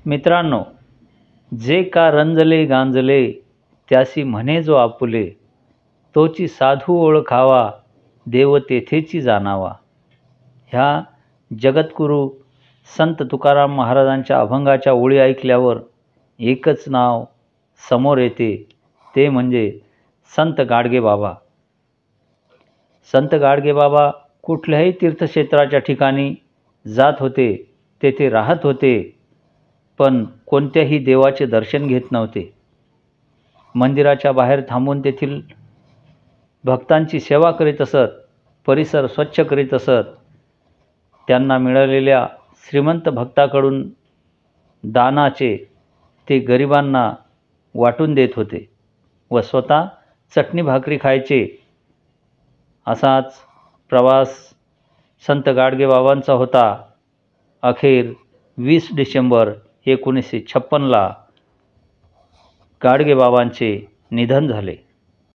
मित्रांनो, जे का रंजले गांजले त्यासी म्हणे जो आपुले, तोची साधू ओळखावा देव तेथेची जाणावा. ह्या जगद्गुरू संत तुकाराम महाराजांच्या अभंगाच्या ओळी ऐकल्यावर एकच नाव समोर येते, ते म्हणजे संत गाडगेबाबा. संत गाडगेबाबा कुठल्याही तीर्थक्षेत्राच्या ठिकाणी जात होते, तेथे राहत होते, पण कोणत्याही देवाचे दर्शन घेत नव्हते. मंदिराच्या बाहेर थांबून तेथील भक्तांची सेवा करीत असत, परिसर स्वच्छ करीत असत. त्यांना मिळालेल्या श्रीमंत भक्ताकडून दानाचे ते गरिबांना वाटून देत होते व स्वतः चटणी भाकरी खायचे. असाच प्रवास संत गाडगेबाबांचा होता. अखेर 20 डिसेंबर 1956 गाडगेबाबांचे निधन झाले.